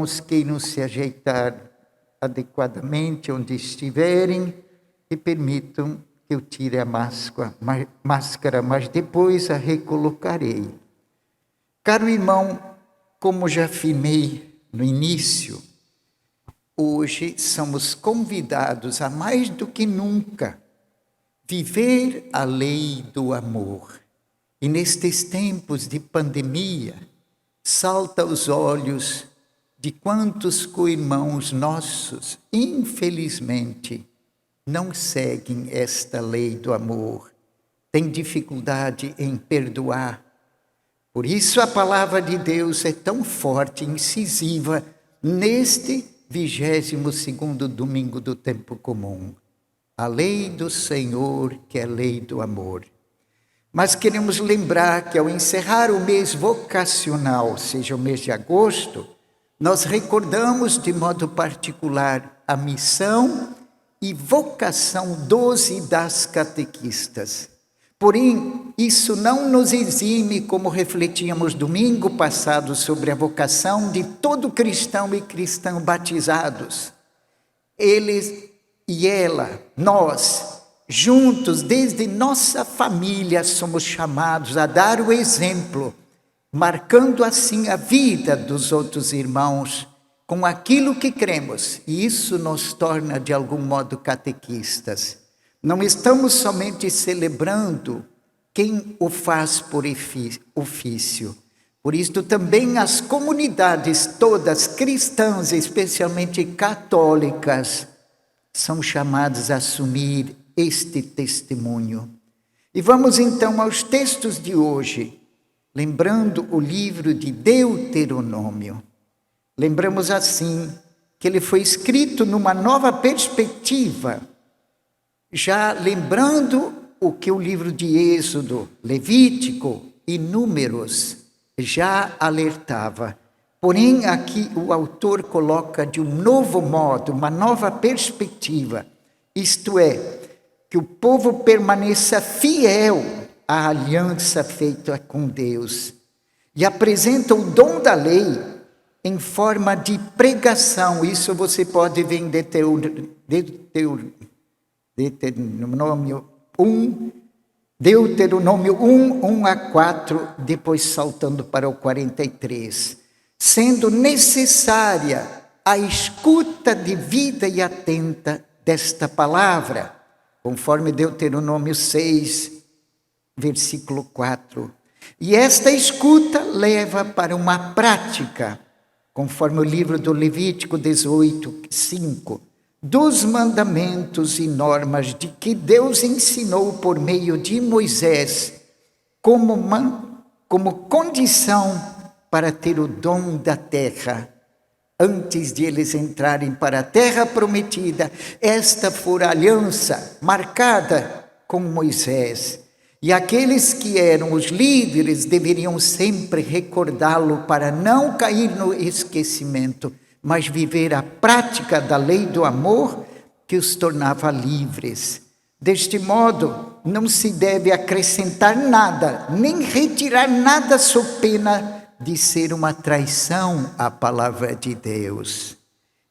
irmãos queiram se ajeitar adequadamente onde estiverem e permitam que eu tire a máscara, mas depois a recolocarei. Caro irmão, como já afirmei no início, hoje somos convidados a mais do que nunca viver a lei do amor. E nestes tempos de pandemia, salta aos olhos de quantos co-irmãos nossos, infelizmente, não seguem esta lei do amor, têm dificuldade em perdoar. Por isso a palavra de Deus é tão forte e incisiva neste 22º domingo do tempo comum. A lei do Senhor, que é a lei do amor. Mas queremos lembrar que ao encerrar o mês vocacional, seja o mês de agosto, nós recordamos de modo particular a missão e vocação dos e das catequistas. Porém, isso não nos exime, como refletíamos domingo passado sobre a vocação de todo cristão e cristã batizados. Eles e ela, nós, juntos, desde nossa família, somos chamados a dar o exemplo, marcando assim a vida dos outros irmãos com aquilo que cremos. E isso nos torna, de algum modo, catequistas. Não estamos somente celebrando quem o faz por ofício. Por isso também as comunidades todas cristãs, especialmente católicas, são chamadas a assumir este testemunho. E vamos então aos textos de hoje, lembrando o livro de Deuteronômio. Lembramos assim que ele foi escrito numa nova perspectiva, já lembrando o que o livro de Êxodo, Levítico e Números já alertava. Porém, aqui o autor coloca de um novo modo, uma nova perspectiva, isto é, que o povo permaneça fiel à aliança feita com Deus e apresenta o dom da lei em forma de pregação. Isso você pode ver em Deuteronômio 1 a 4, depois saltando para o 43. Sendo necessária a escuta devida e atenta desta palavra, conforme Deuteronômio 6, versículo 4. E esta escuta leva para uma prática, conforme o livro do Levítico 18, 5, dos mandamentos e normas de que Deus ensinou por meio de Moisés, como condição para ter o dom da terra. Antes de eles entrarem para a terra prometida, esta fora a aliança marcada com Moisés. E aqueles que eram os líderes deveriam sempre recordá-lo para não cair no esquecimento, mas viver a prática da lei do amor que os tornava livres. Deste modo, não se deve acrescentar nada, nem retirar nada sob pena de ser uma traição à palavra de Deus.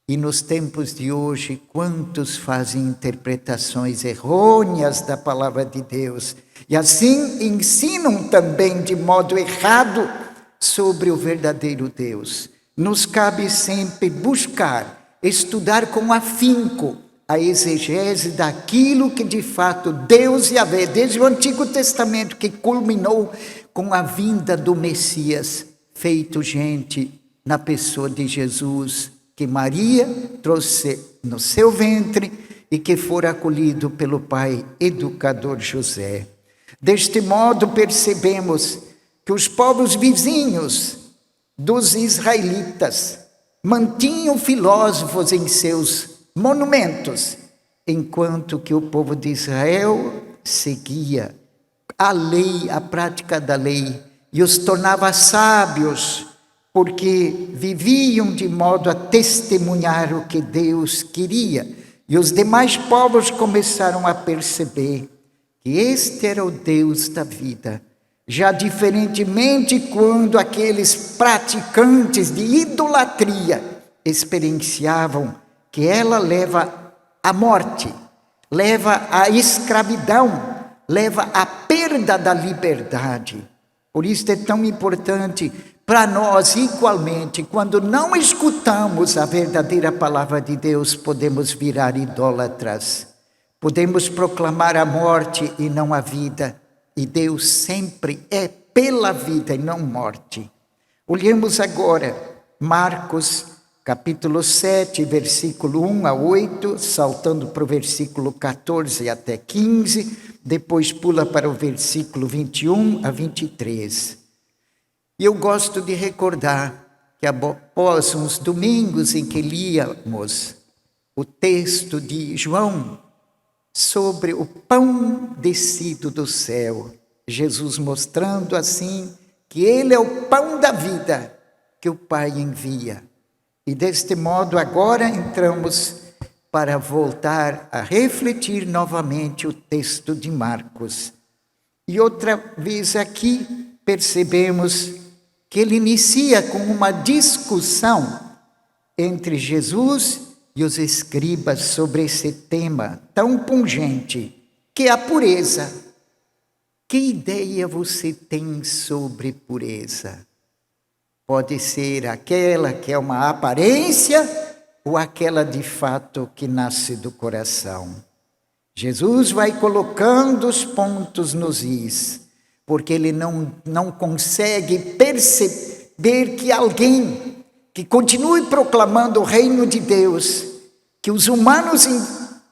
E nos tempos de hoje, quantos fazem interpretações errôneas da palavra de Deus e assim ensinam também de modo errado sobre o verdadeiro Deus. Nos cabe sempre buscar, estudar com afinco a exegese daquilo que de fato Deus Yahvé, desde o Antigo Testamento, que culminou com a vinda do Messias, feito gente na pessoa de Jesus, que Maria trouxe no seu ventre e que fora acolhido pelo pai educador José. Deste modo percebemos que os povos vizinhos dos israelitas mantinham filósofos em seus monumentos, enquanto que o povo de Israel seguia a lei, a prática da lei, e os tornava sábios, porque viviam de modo a testemunhar o que Deus queria. E os demais povos começaram a perceber que este era o Deus da vida. Já diferentemente quando aqueles praticantes de idolatria experienciavam que ela leva à morte, leva à escravidão, leva à perda da liberdade. Por isso é tão importante para nós, igualmente, quando não escutamos a verdadeira palavra de Deus, podemos virar idólatras. Podemos proclamar a morte e não a vida. E Deus sempre é pela vida e não morte. Olhemos agora Marcos, capítulo 7, versículo 1 a 8, saltando para o versículo 14 até 15, depois pula para o versículo 21 a 23. E eu gosto de recordar que após uns domingos em que líamos o texto de João sobre o pão descido do céu, Jesus mostrando assim que ele é o pão da vida que o Pai envia. E deste modo agora entramos para voltar a refletir novamente o texto de Marcos. E outra vez aqui percebemos que ele inicia com uma discussão entre Jesus e os escribas sobre esse tema tão pungente, que é a pureza. Que ideia você tem sobre pureza? Pode ser aquela que é uma aparência ou aquela de fato que nasce do coração. Jesus vai colocando os pontos nos is, porque ele não consegue perceber que alguém que continue proclamando o reino de Deus, que os humanos,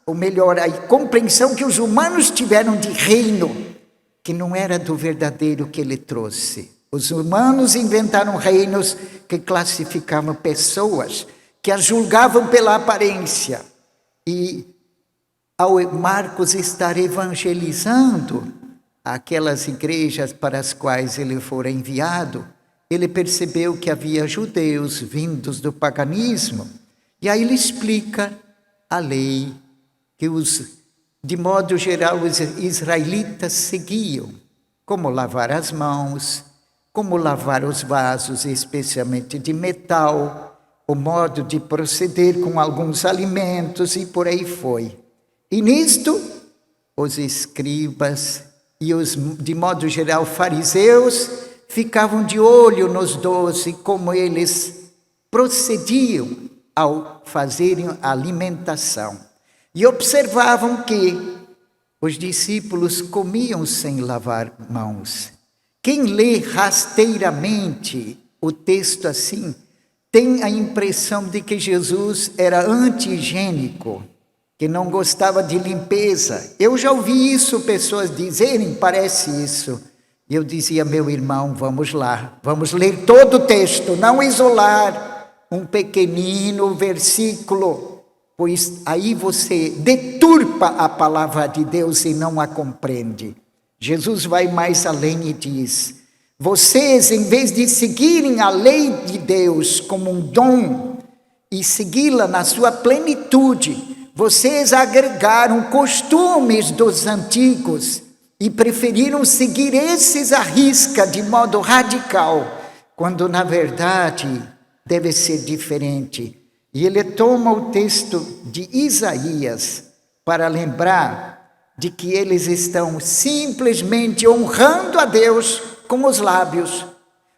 ou melhor, a compreensão que os humanos tiveram de reino, que não era do verdadeiro que ele trouxe. Os humanos inventaram reinos que classificavam pessoas, que as julgavam pela aparência. E ao Marcos estar evangelizando aquelas igrejas para as quais ele fora enviado, ele percebeu que havia judeus vindos do paganismo. E aí ele explica a lei que de modo geral os israelitas seguiam, como lavar as mãos, como lavar os vasos, especialmente de metal, o modo de proceder com alguns alimentos e por aí foi. E nisto, os escribas e de modo geral, fariseus, ficavam de olho nos 12, como eles procediam ao fazerem a alimentação. E observavam que os discípulos comiam sem lavar mãos. Quem lê rasteiramente o texto assim, tem a impressão de que Jesus era anti-higiênico, que não gostava de limpeza. Eu já ouvi isso, pessoas dizerem, parece isso. E eu dizia, meu irmão, vamos lá, vamos ler todo o texto, não isolar um pequenino versículo, pois aí você deturpa a palavra de Deus e não a compreende. Jesus vai mais além e diz, vocês, em vez de seguirem a lei de Deus como um dom e segui-la na sua plenitude, vocês agregaram costumes dos antigos e preferiram seguir esses à risca de modo radical, quando na verdade deve ser diferente. E ele toma o texto de Isaías para lembrar de que eles estão simplesmente honrando a Deus com os lábios,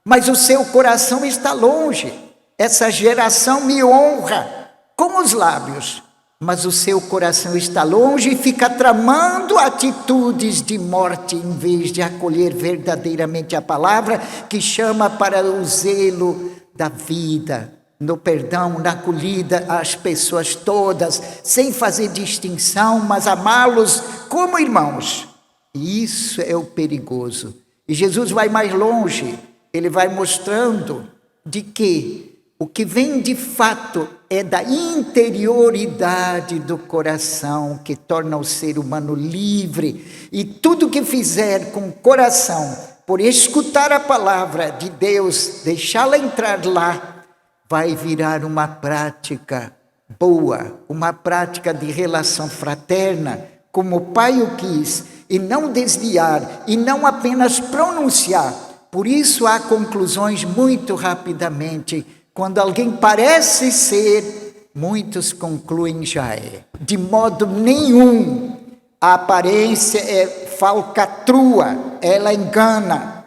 mas o seu coração está longe. Essa geração me honra com os lábios, mas o seu coração está longe e fica tramando atitudes de morte, em vez de acolher verdadeiramente a palavra que chama para o zelo da vida, no perdão, na acolhida às pessoas todas, sem fazer distinção, mas amá-los como irmãos. E isso é o perigoso. E Jesus vai mais longe, ele vai mostrando de que o que vem de fato é da interioridade do coração, que torna o ser humano livre. E tudo que fizer com o coração, por escutar a palavra de Deus, deixá-la entrar lá, vai virar uma prática boa, uma prática de relação fraterna, como o Pai o quis, e não desviar, e não apenas pronunciar. Por isso há conclusões muito rapidamente, Quando alguém parece ser, muitos concluem já é. De modo nenhum, a aparência é falcatrua, ela engana.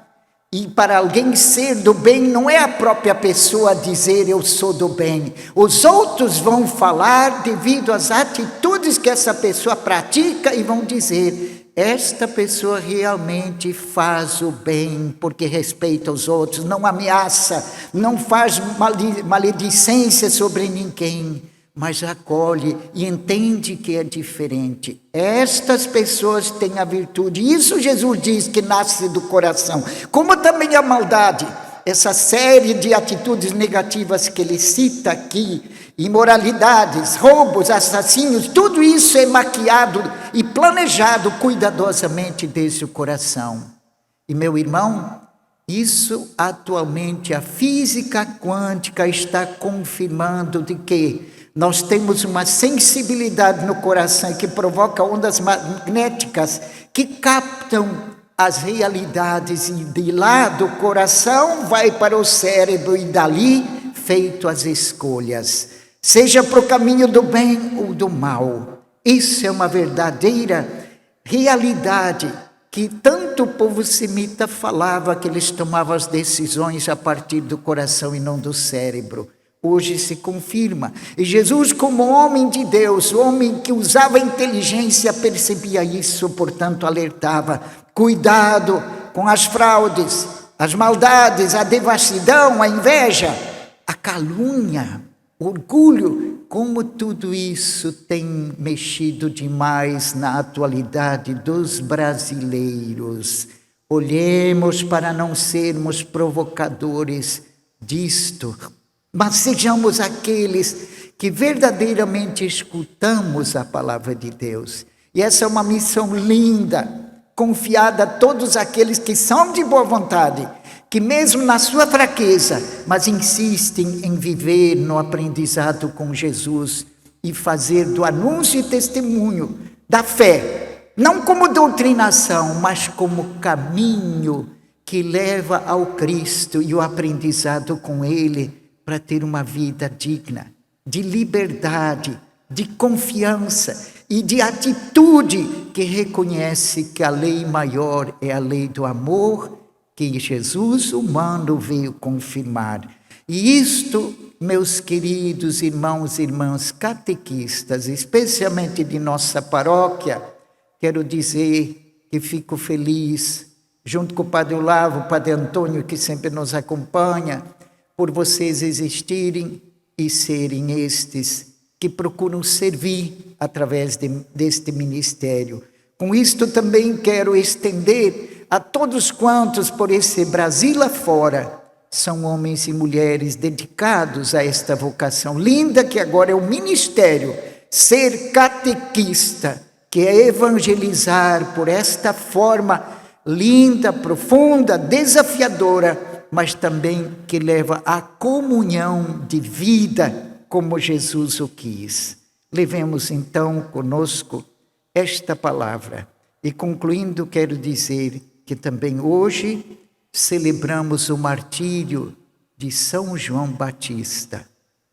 E para alguém ser do bem, não é a própria pessoa dizer eu sou do bem. Os outros vão falar devido às atitudes que essa pessoa pratica e vão dizer: esta pessoa realmente faz o bem porque respeita os outros, não ameaça, não faz maledicência sobre ninguém, mas acolhe e entende que é diferente. Estas pessoas têm a virtude. Isso Jesus diz que nasce do coração. Como também a maldade, essa série de atitudes negativas que ele cita aqui, imoralidades, roubos, assassínios, tudo isso é maquiado e planejado cuidadosamente desde o coração. E meu irmão, isso atualmente a física quântica está confirmando de que nós temos uma sensibilidade no coração que provoca ondas magnéticas que captam as realidades e de lá do coração vai para o cérebro e dali feito as escolhas, seja para o caminho do bem ou do mal. Isso é uma verdadeira realidade que tanto o povo semita falava que eles tomavam as decisões a partir do coração e não do cérebro. Hoje se confirma. E Jesus, como homem de Deus, homem que usava a inteligência, percebia isso, portanto alertava: cuidado com as fraudes, as maldades, a devassidão, a inveja, a calúnia, o orgulho, como tudo isso tem mexido demais na atualidade dos brasileiros. Olhemos para não sermos provocadores disto, mas sejamos aqueles que verdadeiramente escutamos a palavra de Deus. E essa é uma missão linda, confiada a todos aqueles que são de boa vontade, que mesmo na sua fraqueza, mas insistem em viver no aprendizado com Jesus e fazer do anúncio e testemunho da fé, não como doutrinação, mas como caminho que leva ao Cristo e o aprendizado com Ele, para ter uma vida digna, de liberdade, de confiança e de atitude que reconhece que a lei maior é a lei do amor, que Jesus humano veio confirmar. E isto, meus queridos irmãos e irmãs catequistas, especialmente de nossa paróquia, quero dizer que fico feliz, junto com o Padre Olavo, o Padre Antônio, que sempre nos acompanha, por vocês existirem e serem estes que procuram servir através deste ministério. Com isto também quero estender a todos quantos por esse Brasil afora são homens e mulheres dedicados a esta vocação linda que agora é o ministério, ser catequista, que é evangelizar por esta forma linda, profunda, desafiadora, mas também que leva à comunhão de vida, como Jesus o quis. Levemos então conosco esta palavra. E concluindo, quero dizer que também hoje celebramos o martírio de São João Batista,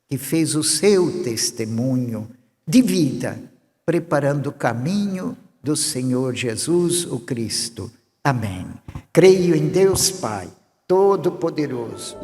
que fez o seu testemunho de vida, preparando o caminho do Senhor Jesus o Cristo. Amém. Creio em Deus Pai Todo-Poderoso,